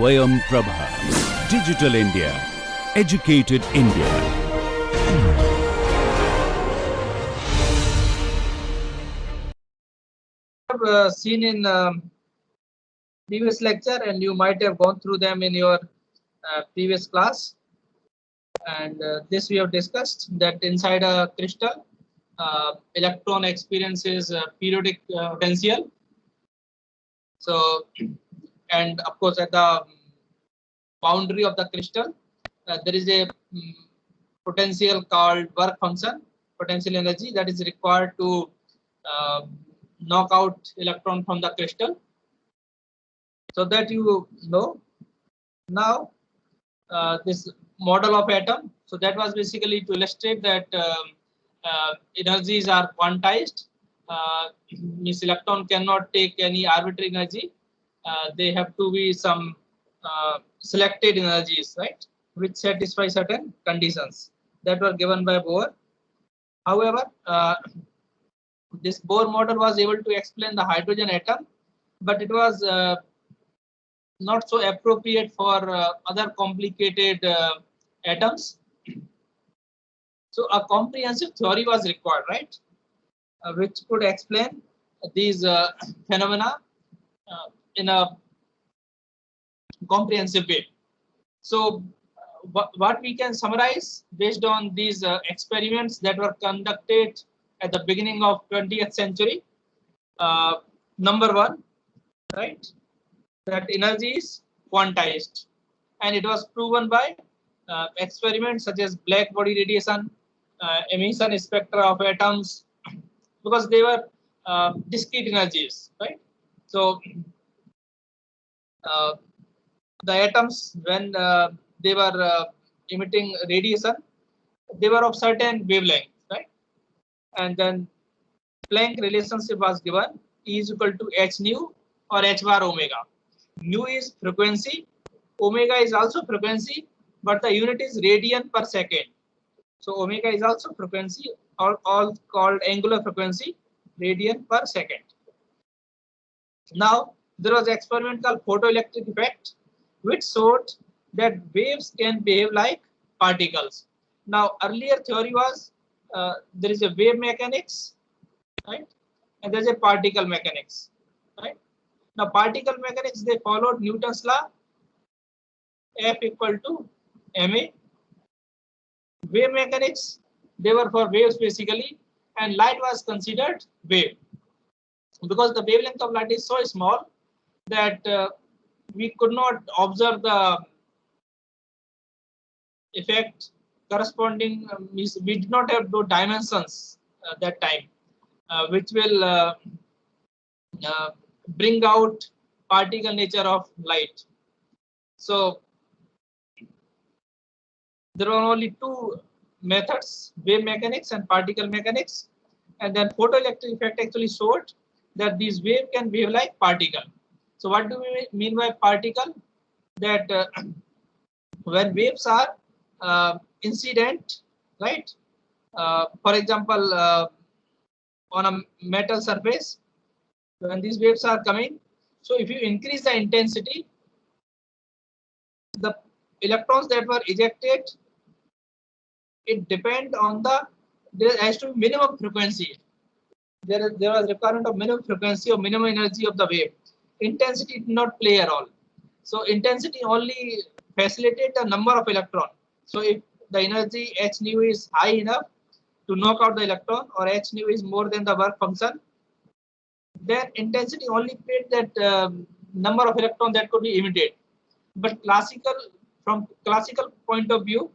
Swayam Prabha. Digital India. Educated India. Seen in previous lecture, and you might have gone through them in your previous class. And this we have discussed that inside a crystal, electron experiences periodic potential. So, and of course, at the boundary of the crystal, there is a potential called work function, potential energy, that is required to knock out electron from the crystal. So that you know. Now this model of atom, so that was basically to illustrate that energies are quantized. Means electron cannot take any arbitrary energy. They have to be some selected energies, right, which satisfy certain conditions that were given by Bohr. However, this Bohr model was able to explain the hydrogen atom, but it was not so appropriate for other complicated atoms. So a comprehensive theory was required, right, which could explain these phenomena in a comprehensive way. So what we can summarize based on these experiments that were conducted at the beginning of 20th century. Number one, right, that energy is quantized, and it was proven by experiments such as black body radiation, emission spectra of atoms, because they were discrete energies, right? So the atoms, when they were emitting radiation, they were of certain wavelength, right? And then Planck relationship was given, E is equal to h nu or h bar omega. Nu is frequency, omega is also frequency, but the unit is radian per second. So omega is also frequency, all called angular frequency, radian per second. Now there was an experiment called photoelectric effect, which showed that waves can behave like particles. Now earlier theory was there is a wave mechanics, right, and there is a particle mechanics, right. Now particle mechanics, they followed Newton's law, F equal to ma. Wave mechanics, they were for waves basically, and light was considered wave because the wavelength of light is so small that we could not observe the effect corresponding. We did not have those dimensions that time, which will bring out particle nature of light. So there are only two methods, wave mechanics and particle mechanics, and then photoelectric effect actually showed that these wave can behave like particle. So what do we mean by particle? That when waves are incident, right? For example, on a metal surface, when these waves are coming, so if you increase the intensity, the electrons that were ejected, it depends on there has to be minimum frequency. There was requirement of minimum frequency or minimum energy of the wave. Intensity did not play a role. So intensity only facilitate the number of electron. So if the energy h nu is high enough to knock out the electron, or h nu is more than the work function, then intensity only played that number of electron that could be emitted. But from classical point of view,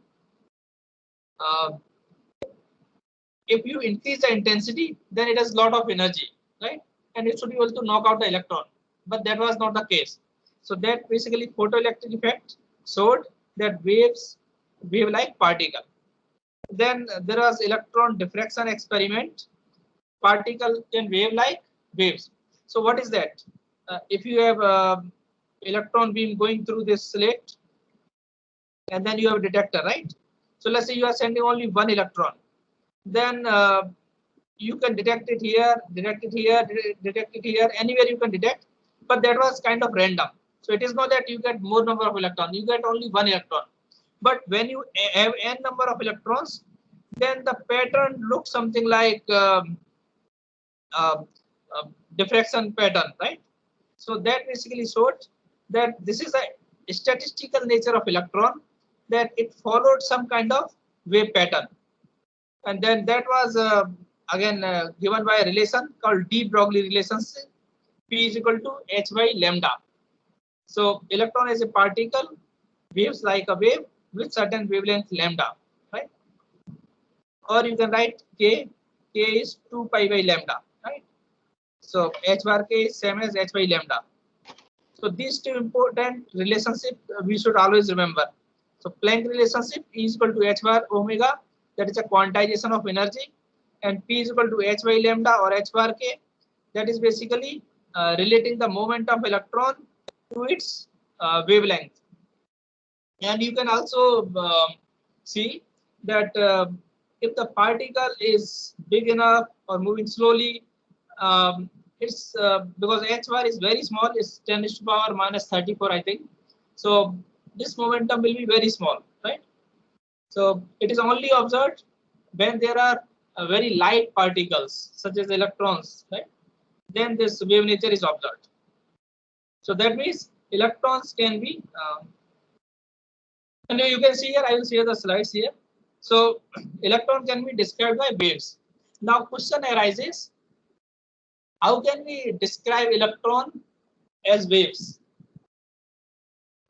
if you increase the intensity, then it has a lot of energy, right? And it should be able to knock out the electron. But that was not the case. So that basically photoelectric effect showed that waves behave like particle. Then there was electron diffraction experiment. Particle can wave like waves. So what is that? If you have electron beam going through this slit, and then you have a detector, right? So let's say you are sending only one electron, then you can detect it here, detect it here, detect it here, anywhere you can detect, but that was kind of random. So it is not that you get more number of electrons, you get only one electron. But when you have n number of electrons, then the pattern looks something like uh, diffraction pattern, right? So that basically showed that this is a statistical nature of electron, that it followed some kind of wave pattern. And then that was again given by a relation called de Broglie relationship, P is equal to h by lambda. So electron is a particle, behaves like a wave with certain wavelength lambda, right? Or you can write k is 2 pi by lambda, right? So h bar k is same as h by lambda. So these two important relationships we should always remember. So Planck relationship is equal to h bar omega, that is a quantization of energy, and P is equal to h by lambda or h bar k, that is basically relating the moment of electron to its wavelength. And you can also see that if the particle is big enough or moving slowly, it's because h bar is very small, it's 10 to the power minus 34, I think. So this momentum will be very small, right? So it is only observed when there are very light particles such as electrons, right? Then this wave nature is observed. So that means electrons can be and you can see here, I will share the slides here. So electron can be described by waves. Now question arises, how can we describe electron as waves?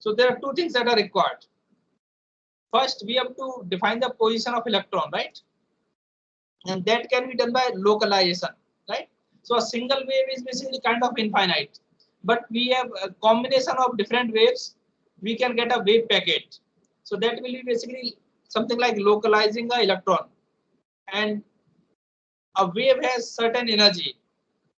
So there are two things that are required. First, we have to define the position of electron, right? And that can be done by localization, right? So a single wave is basically kind of infinite, but we have a combination of different waves, we can get a wave packet. So that will be basically something like localizing the electron. And a wave has certain energy.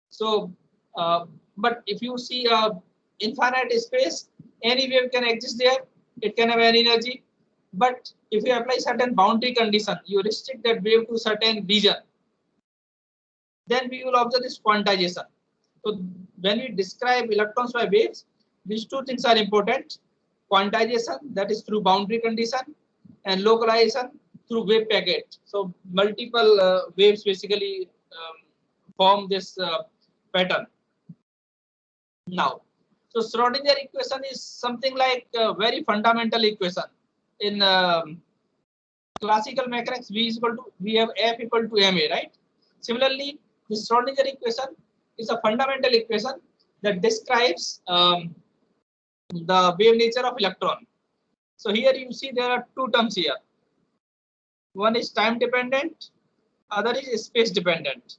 So, but if you see a infinite space, any wave can exist there. It can have any energy. But if you apply certain boundary condition, you restrict that wave to certain region, then we will observe this quantization. So when we describe electrons by waves, these two things are important: quantization, that is through boundary condition, and localization through wave packet. So multiple waves basically form this pattern. Now, so Schrodinger equation is something like a very fundamental equation. In classical mechanics, we have F equal to ma, right? Similarly, the Schrodinger equation is a fundamental equation that describes the wave nature of electron. So here you see there are two terms here. One is time dependent, other is space dependent.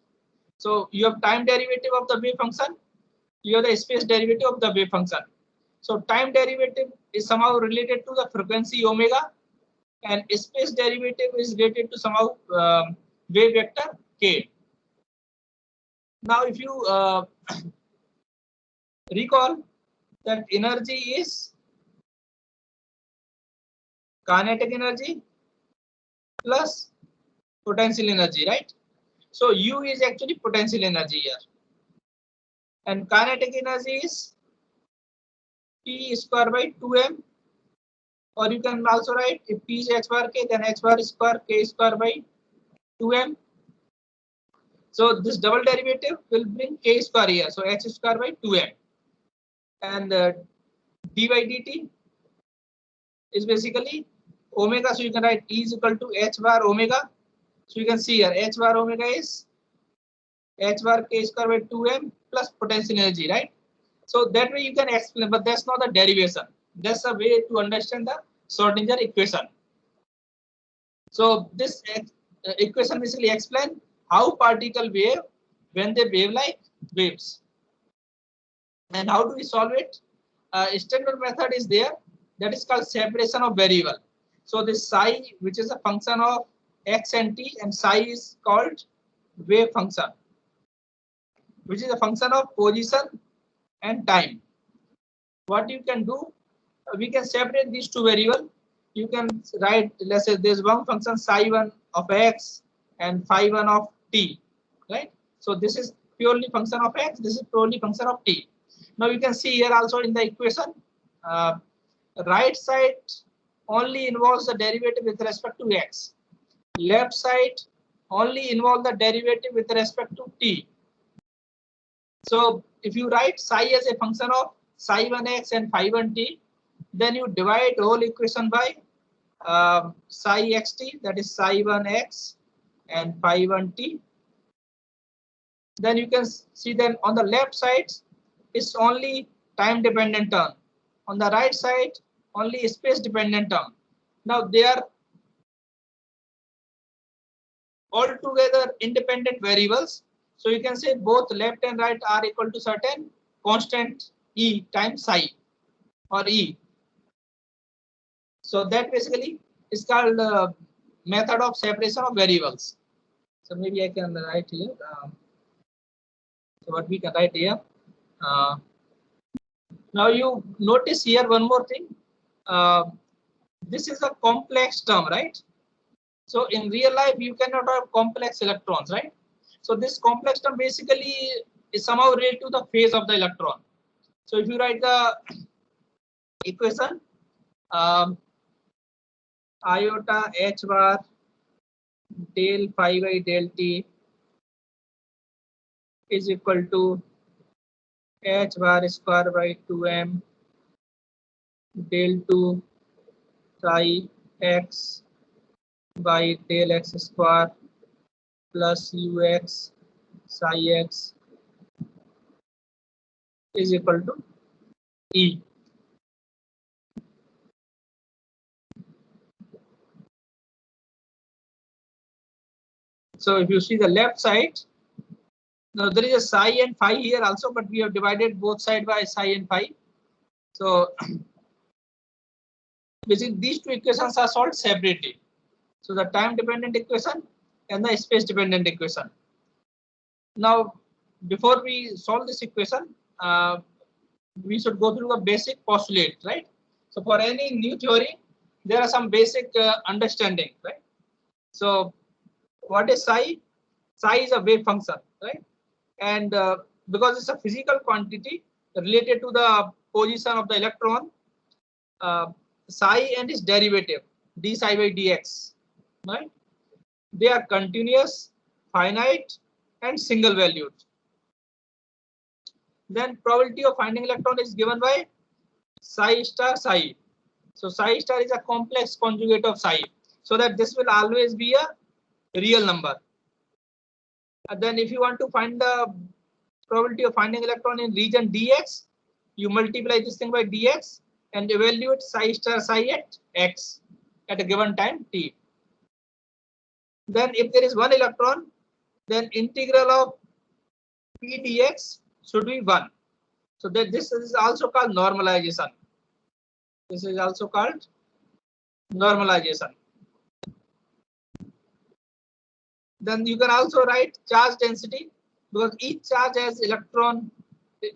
So you have time derivative of the wave function, you have the space derivative of the wave function. So time derivative is somehow related to the frequency omega, and space derivative is related to somehow wave vector k. Now if you recall that energy is kinetic energy plus potential energy, right? So U is actually potential energy here, and kinetic energy is P square by 2m, or you can also write if P is h bar k, then h bar square k square by 2m. So this double derivative will bring k square here, so h square by 2m, and d by dt is basically omega. So you can write E is equal to h bar omega. So you can see here h bar omega is h bar k square by 2m plus potential energy, right? So that way you can explain, but that's not the derivation. That's a way to understand the Schrodinger equation. So this equation basically explains how particle behave when they behave like waves. And how do we solve it? Standard method is there, that is called separation of variable. So this psi, which is a function of x and t, and psi is called wave function, which is a function of position and time. What you can do, we can separate these two variables. You can write, let's say there's one function psi1 of x and phi1 of t, right? So this is purely function of x, this is purely function of t. Now you can see here also in the equation uh, right side only involves the derivative with respect to x. Left side only involves the derivative with respect to t. So if you write psi as a function of psi 1x and phi 1t, then you divide whole equation by psi xt, that is psi 1x and phi 1t. Then you can see that on the left side it's only time dependent term. On the right side only space dependent term. Now they are altogether independent variables. So you can say both left and right are equal to certain constant e times psi or e. So that basically is called method of separation of variables. So maybe I can write here. So what we can write here. Uh, Now you notice here one more thing. Uh, this is a complex term, right? So in real life, you cannot have complex electrons, right? So this complex term basically is somehow related to the phase of the electron. So if you write the equation, iota h bar del phi by del t is equal to h bar square by 2m del 2 psi x by del x square plus ux psi x is equal to E. So if you see the left side, now there is a psi and phi here also, but we have divided both sides by psi and phi. So basically these two equations are solved separately. So the time dependent equation and the space dependent equation. Now before we solve this equation, we should go through the basic postulate, right? So for any new theory, there are some basic understanding, right? So what is psi? Psi is a wave function, right? And because it's a physical quantity related to the position of the electron, uh, psi and its derivative d psi by dx, right? They are continuous, finite, and single valued. Then probability of finding electron is given by psi star psi. So psi star is a complex conjugate of psi, so that this will always be a real number. And then if you want to find the probability of finding electron in region dx, you multiply this thing by dx and evaluate psi star psi at x at a given time t. Then if there is one electron, then integral of p dx should be 1. So that this is also called normalization. This is also called normalization. Then you can also write charge density, because each charge has electron,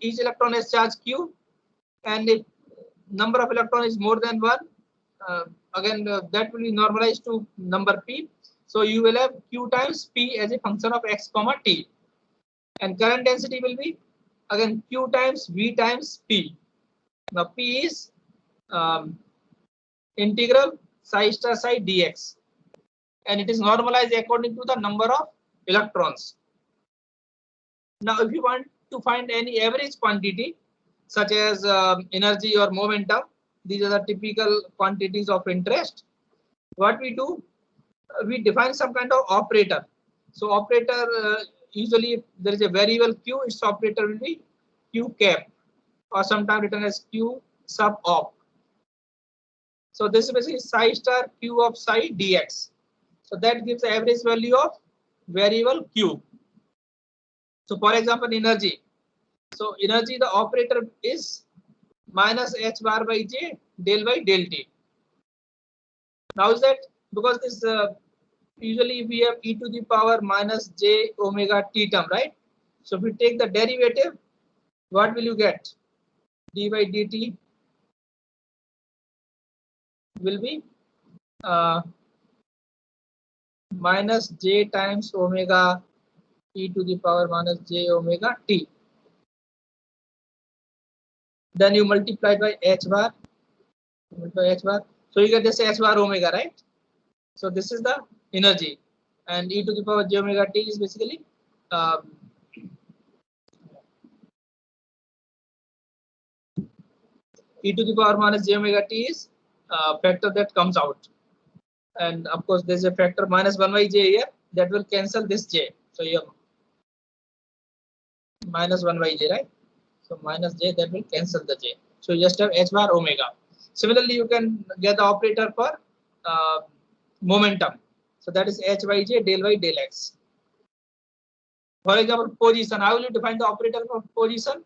each electron has charge q, and if number of electron is more than 1, again that will be normalized to number p. So you will have q times p as a function of x comma t, and current density will be again q times v times p. Now p is integral psi star psi dx, and it is normalized according to the number of electrons. Now if you want to find any average quantity such as energy or momentum, these are the typical quantities of interest. What we do, we define some kind of operator. So operator, usually if there is a variable q, its operator will be q cap, or sometimes written as q sub op. So this is basically psi star q of psi dx. So that gives the average value of variable q. So for example, energy. So energy, the operator is minus h bar by j del by del t. Now is that because this usually we have e to the power minus j omega t term, right? So if we take the derivative, what will you get? D by dt will be minus j times omega e to the power minus j omega t. then you multiply by h bar, so you get this h bar omega, right? So this is the energy, and e to the power j omega t is basically e to the power minus j omega t is factor that comes out, and of course there's a factor minus 1 by j here that will cancel this j, so here minus 1 by j, right? So minus j, that will cancel the j, so you just have h bar omega. Similarly, you can get the operator for momentum, so that is h by j del y del x. For example, position, how will you define the operator for position?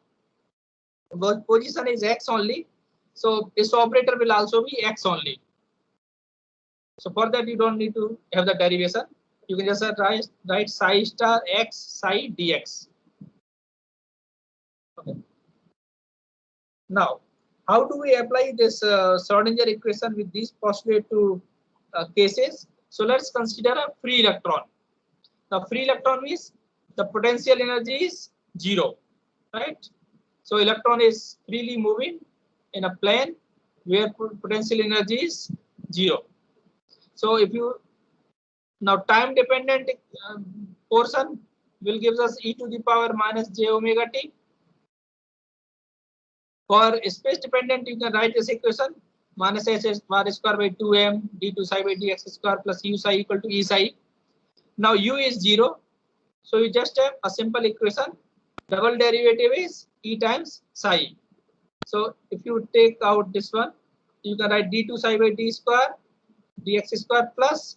Because position is x only, so this operator will also be x only. So for that you don't need to have the derivation, you can just write psi star x psi dx. Okay. Now, how do we apply this Schrodinger equation with these postulate to cases? So let's consider a free electron. The free electron means the potential energy is 0, right? So electron is freely moving in a plane where potential energy is 0. So if you now time dependent portion will gives us e to the power minus j omega t. For space dependent, you can write this equation minus h bar square by 2m d2 psi by dx square plus u psi equal to e psi. Now u is 0, so you just have a simple equation. Double derivative is e times psi. So if you take out this one, you can write d2 psi by d square dx square plus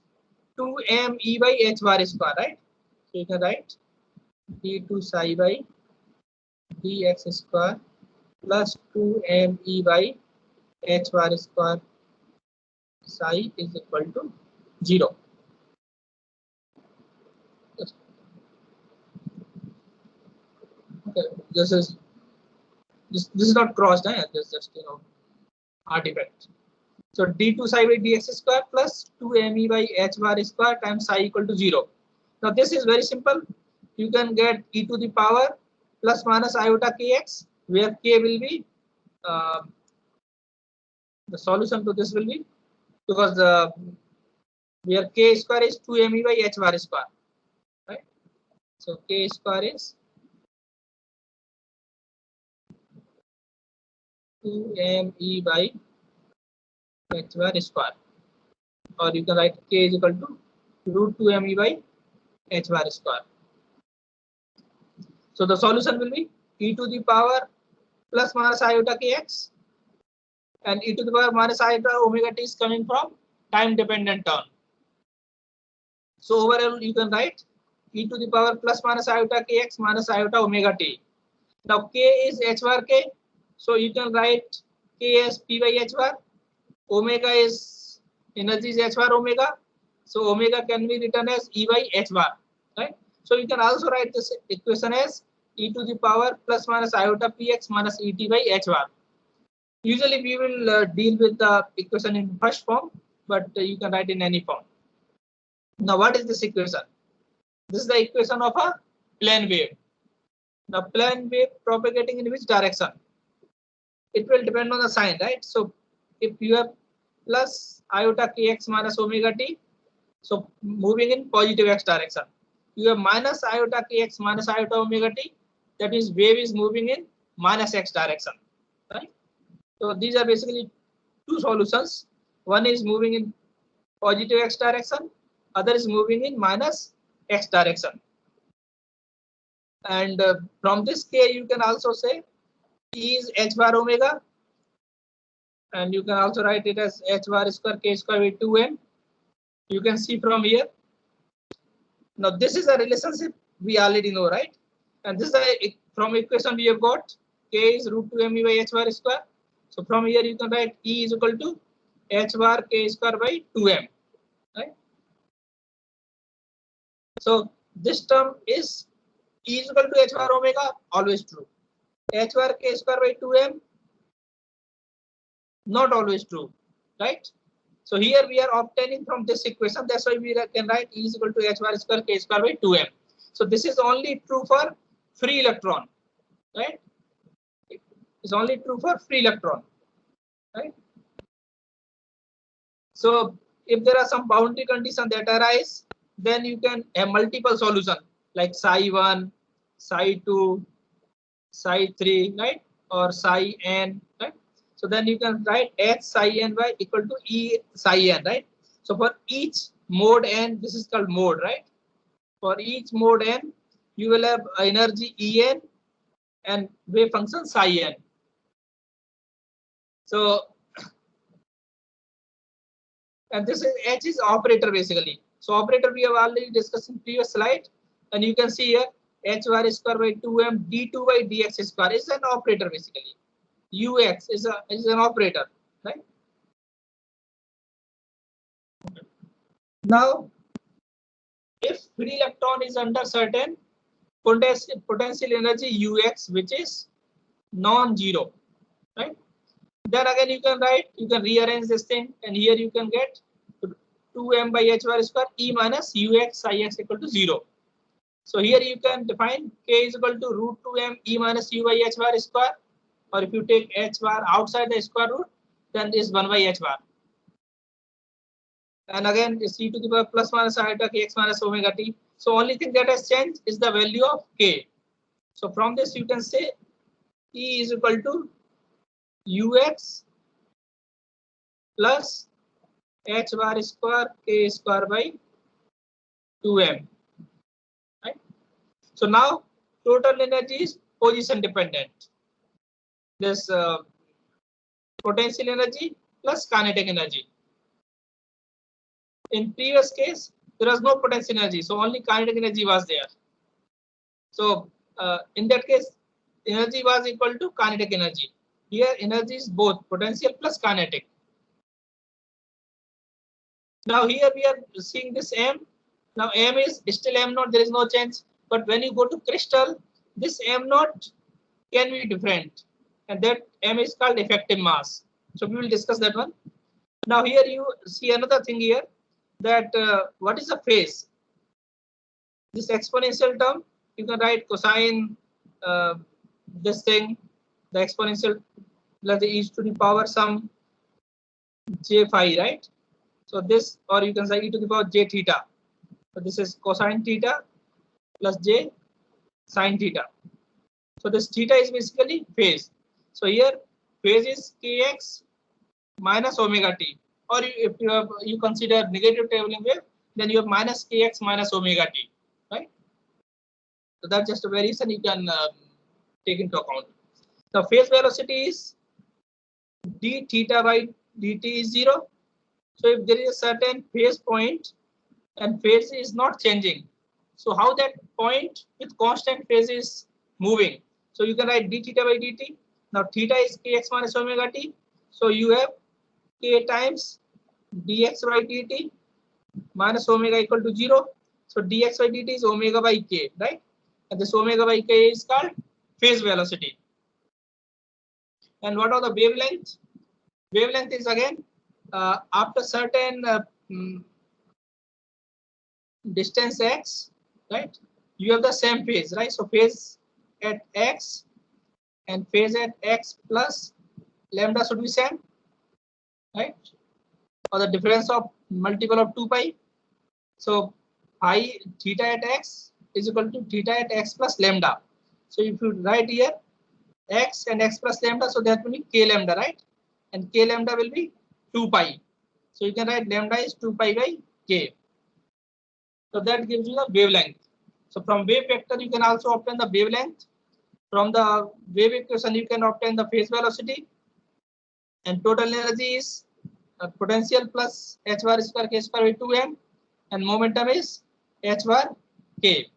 2m e by h bar square, right? So you can write d2 psi by dx square plus 2m e by h bar square psi is equal to 0. Okay, this is not crossed, this is just artifact. So d2 psi by dx square plus 2m e by h bar square times psi equal to 0. Now this is very simple. You can get e to the power plus minus iota kx, where k will be the solution to this will be, because the where k square is 2m e by h bar square, right? So k square is 2m e by h bar square, or you can write k is equal to root 2m e by h bar square. So the solution will be e to the power plus minus iota kx, and e to the power minus iota omega t is coming from time dependent term. So overall you can write e to the power plus minus iota kx minus iota omega t. Now k is h bar k, so you can write k as p by h bar. Omega is energy is h bar omega, so omega can be written as e by h bar, right? So you can also write this equation as e to the power plus minus iota px minus et by h bar. Usually we will deal with the equation in first form, but you can write in any form. Now what is this equation? This is the equation of a plane wave. Now plane wave propagating in which direction? It will depend on the sign, right? So if you have plus iota kx minus omega t, so moving in positive x direction. You have minus iota kx minus iota omega t, that means wave is moving in minus x direction, right? So these are basically two solutions. One is moving in positive x direction, other is moving in minus x direction. And from this k you can also say e is h bar omega, and you can also write it as h bar square k square by 2m. You can see from here. Now this is a relationship we already know, right? And this is from equation we have got k is root 2m e by h bar square. So from here you can write e is equal to h bar k square by 2m, right? So this term is e is equal to h bar omega, always true. H bar k square by 2m, not always true, right? So here we are obtaining from this equation, that's why we can write e is equal to h bar square k square by 2m. So this is only true for free electron, right? is only true for free electron, right? So if there are some boundary conditions that arise, then you can have multiple solution like psi 1, psi 2, psi 3, right? Or psi n, right? So then you can write h psi n y equal to e psi n, right? So for each mode n, this is called mode, right? For each mode n, you will have energy En and wave function psi n. So, and this is h is operator basically. So operator we have already discussed in previous slide, and you can see here h bar square by 2m d2 by dx square is an operator basically. Ux is an operator, right? Now, if free electron is under certain potential energy Ux, which is non-zero, right? Then again you can write, you can rearrange this thing, and here you can get 2m by h bar square e minus ux psi x equal to 0. So here you can define k is equal to root 2m e minus u by h bar square, or if you take h bar outside the square root, then this 1 by h bar. And again c to the power plus minus iota kx minus omega t. So only thing that has changed is the value of k. So from this you can say E is equal to ux plus h bar square k square by 2m, right? So now total energy is position dependent. This potential energy plus kinetic energy. In previous case, there was no potential energy, so only kinetic energy was there. So in that case, energy was equal to kinetic energy. Here energy is both potential plus kinetic. Now here we are seeing this m. Now m is still m naught, there is no change. But when you go to crystal, this m naught can be different, and that m is called effective mass. So we will discuss that one. Now here you see another thing here, that what is the phase? This exponential term, you can write cosine this thing, the exponential plus the e to the power some j phi, right? So this, or you can say e to the power j theta. So this is cosine theta plus j sine theta. So this theta is basically phase. So here phase is kx minus omega t, or if you consider negative traveling wave, then you have minus kx minus omega t, right? So that's just a variation you can take into account. The phase velocity is d theta by dt is 0. So if there is a certain phase point and phase is not changing, so how that point with constant phase is moving? So you can write d theta by dt. Now theta is kx minus omega t. So you have k times dx by dt minus omega equal to 0. So dx by dt is omega by k, right? And this omega by k is called phase velocity. And what are the wavelength? Wavelength is again after certain distance x, right? You have the same phase, right? So phase at x and phase at x plus lambda should be same, right? Or the difference of multiple of 2 pi. So phi theta at x is equal to theta at x plus lambda. So if you write here x and x plus lambda, so that will be k lambda, right? And k lambda will be 2 pi. So you can write lambda is 2 pi by k. So that gives you the wavelength. So from wave vector you can also obtain the wavelength. From the wave equation you can obtain the phase velocity. And total energy is potential plus h bar square k square by 2m, and momentum is h bar k.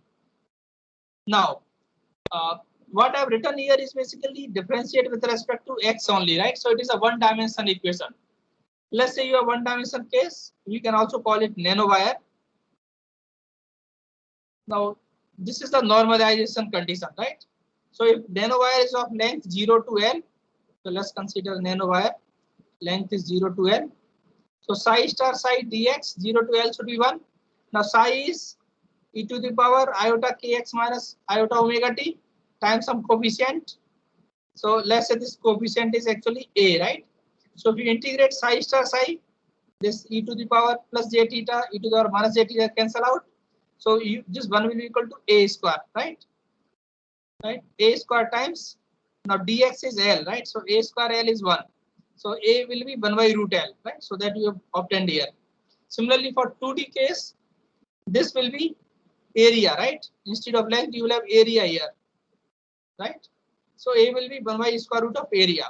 Now what I've written here is basically differentiate with respect to x only, right? So it is a one dimension equation. Let's say you have one dimension case, we can also call it nanowire. Now this is the normalization condition, right? So if nanowire is of length 0 to L, so let's consider nanowire length is 0 to L. So psi star psi dx 0 to L should be 1. Now psi is e to the power iota kx minus iota omega t times some coefficient So let's say this coefficient is actually a, right? So if you integrate psi star psi, this e to the power plus j theta, e to the power minus j theta cancel out. So you, this one will be equal to a square, right? Right? A square times, now dx is L, right? So a square L is 1. So a will be 1 by root L, right? So that you have obtained here. Similarly for 2D case, this will be area, right? Instead of length, you will have area here, right? So a will be 1 by square root of area.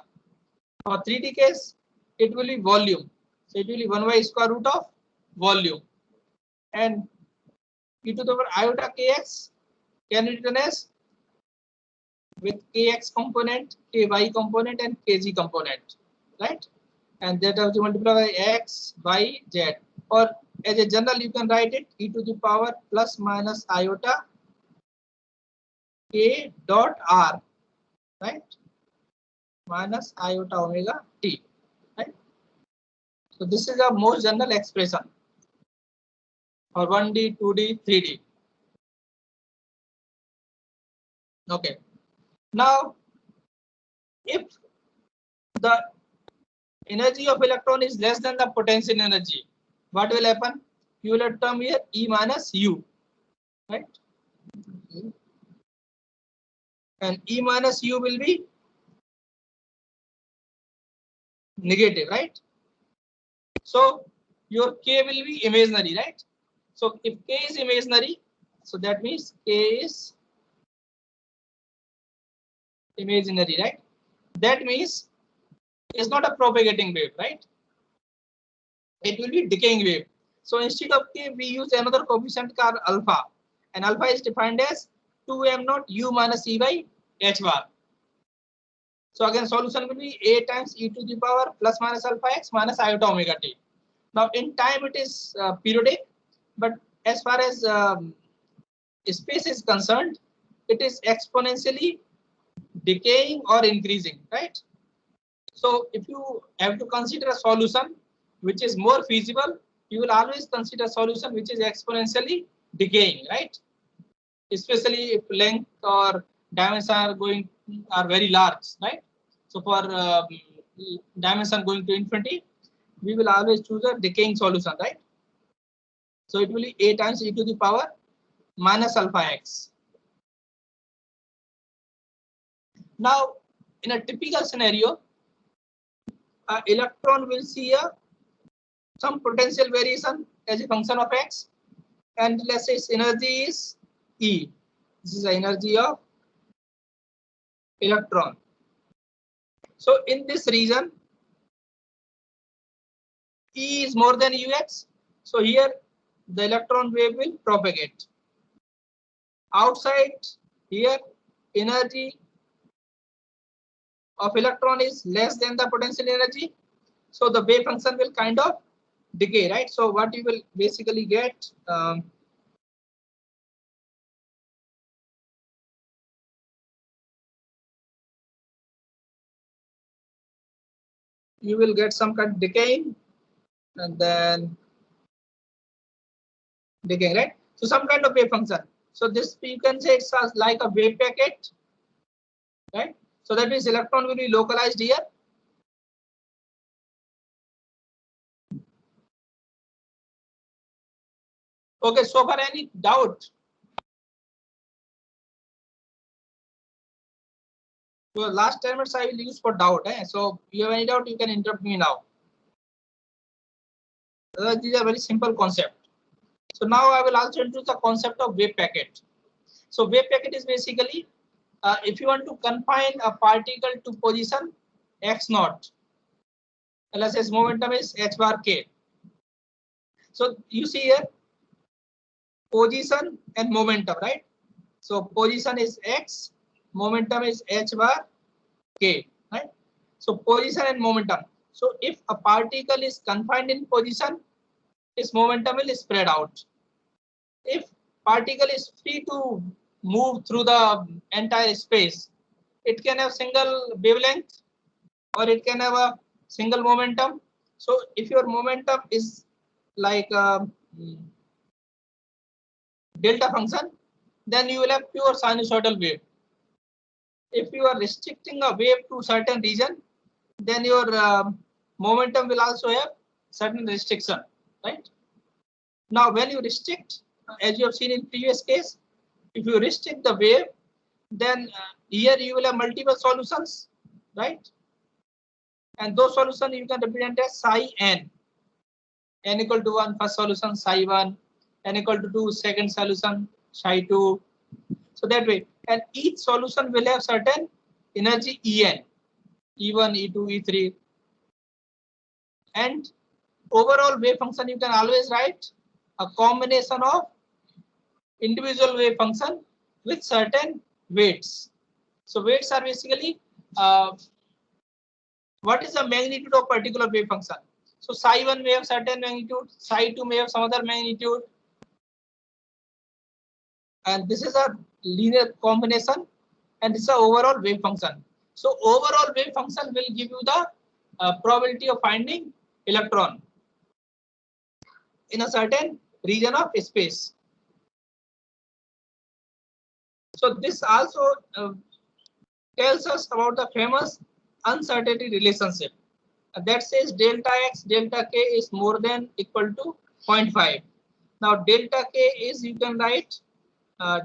For 3D case, it will be volume. So it will be 1 by square root of volume. And e to the power iota kx can be written as with kx component, ky component, and kg component, right? And that has to multiply by x, y, z. Or as a general, you can write it e to the power plus minus iota k dot r, right? Minus iota omega t, right? So this is a most general expression for 1D, 2D, 3D. Okay. Now, if the energy of electron is less than the potential energy, what will happen? You will have term here E minus U, right? And E minus U will be negative, right? So your K will be imaginary, right? So if K is imaginary, so that means K is imaginary, right? That means it's not a propagating wave, right? It will be decaying wave. So instead of K, we use another coefficient called alpha, and alpha is defined as 2m naught U minus E by H bar. So again, solution will be A times e to the power plus minus alpha x minus iota omega t. Now in time it is periodic, but as far as space is concerned, it is exponentially decaying or increasing, right? So if you have to consider a solution which is more feasible, you will always consider a solution which is exponentially decaying, right? Especially if length or dimension are very large, right? So for dimension going to infinity, we will always choose a decaying solution, right? So it will be A times e to the power minus alpha x. Now, in a typical scenario, electron will see some potential variation as a function of x, and let's say its energy is E. This is the energy of electron. So in this region, E is more than Ux. So here the electron wave will propagate. Outside here, energy of electron is less than the potential energy. So the wave function will kind of decay, right? So what you will basically get, you will get some kind of decaying and then decaying, right? So some kind of wave function. So this you can say it's like a wave packet, right? So that means electron will be localized here. Okay, so far any doubt? So last 10 minutes I will use for doubt. So you have any doubt, you can interrupt me now. These are very simple concept. So now I will also introduce the concept of wave packet. So wave packet is basically if you want to confine a particle to position x naught, let's say its momentum is h bar k. So you see here position and momentum, right? So position is x, momentum is h bar k, right? So position and momentum. So if a particle is confined in position, its momentum will spread out. If particle is free to move through the entire space, it can have single wavelength or it can have a single momentum. So if your momentum is like delta function, then you will have pure sinusoidal wave. if you are restricting a wave to certain region, then your momentum will also have certain restriction, right? Now, when you restrict, as you have seen in previous case, if you restrict the wave, then here you will have multiple solutions, right? And those solutions you can represent as psi n. N equal to 1 first solution, psi 1, n equal to 2 second solution, psi 2. So that way, and each solution will have certain energy En, E1, E2, E3, and overall wave function you can always write a combination of individual wave function with certain weights. So weights are basically what is the magnitude of particular wave function. So psi 1 may have certain magnitude, psi 2 may have some other magnitude, and this is a linear combination, and this is the overall wave function. So overall wave function will give you the probability of finding electron in a certain region of space. So this also tells us about the famous uncertainty relationship that says delta x delta k is more than equal to 0.5. Now delta k is, you can write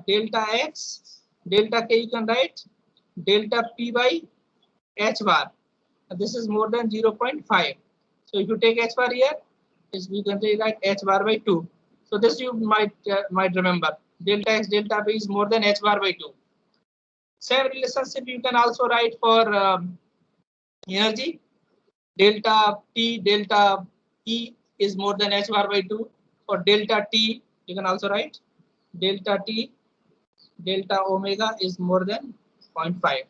delta x delta k, you can write delta p by h bar. This is more than 0.5. So if you take h bar here, is we can say like h bar by 2. So this you might remember, delta x delta p is more than h bar by 2. Same relationship you can also write for energy. Delta T delta E is more than h bar by 2. For delta T, you can also write delta T delta omega is more than 0.5,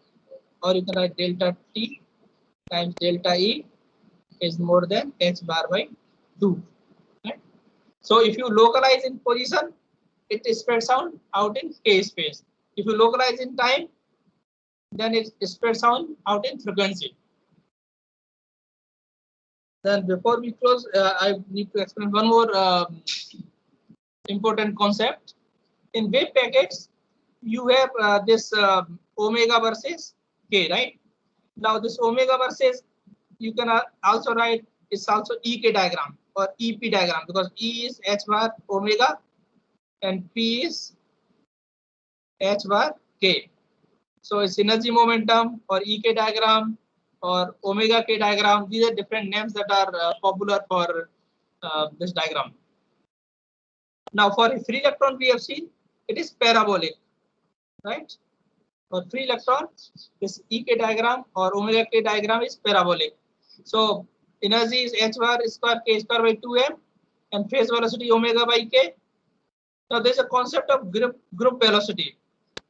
or you can write delta T times delta E is more than h bar by 2. Right? So if you localize in position, it spreads out in k space. If you localize in time, then it spreads out in frequency. Then before we close, I need to explain one more important concept. In wave packets, you have this omega versus k, right? Now this omega versus, you can also write, it's also ek diagram or ep diagram, because E is h bar omega and P is h bar k. So it's energy momentum or ek diagram or omega k diagram. These are different names that are popular for this diagram. Now for a free electron, we have seen it is parabolic, right? For free electron, this ek diagram or omega k diagram is parabolic. So energy is h bar square k square by 2m and phase velocity omega by k. Now there is a concept of group velocity.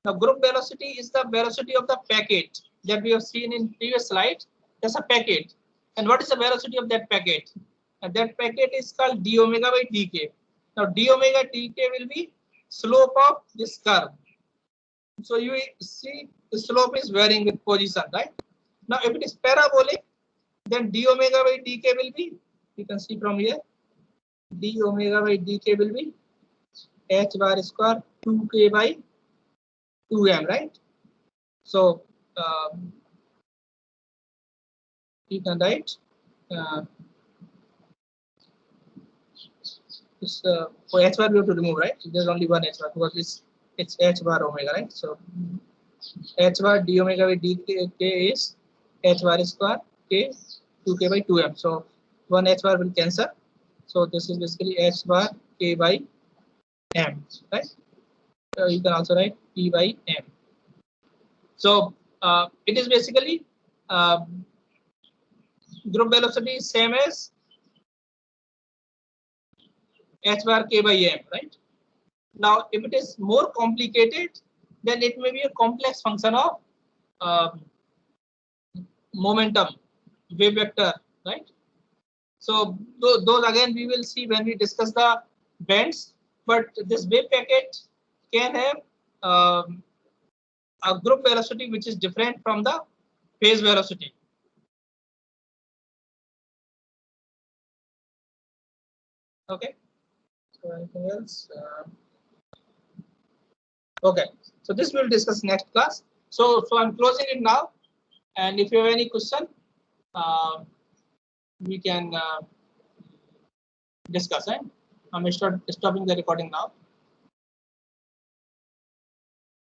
Now group velocity is the velocity of the packet that we have seen in previous slide. That's a packet. And what is the velocity of that packet? And that packet is called d omega by dk. Now d omega dk will be slope of this curve. So you see the slope is varying with position, right? Now if it is parabolic, then d omega by dk will be, you can see from here, d omega by dk will be h bar square 2k by 2m, right? So you can write this for h bar we have to remove, right? There's only one h bar because it's h bar omega, right? So h bar d omega by dk is h bar square k 2k by 2m. So one h bar will cancel. So this is basically h bar k by m, right? You can also write p by m. So it is basically group velocity is same as h bar k by m, right? Now, if it is more complicated, then it may be a complex function of momentum, wave vector, right? So those again we will see when we discuss the bands. But this wave packet can have a group velocity which is different from the phase velocity. Okay. So anything else? Okay. So this we'll discuss next class. So I'm closing it now, and if you have any question, we can discuss. And I'm stopping the recording now.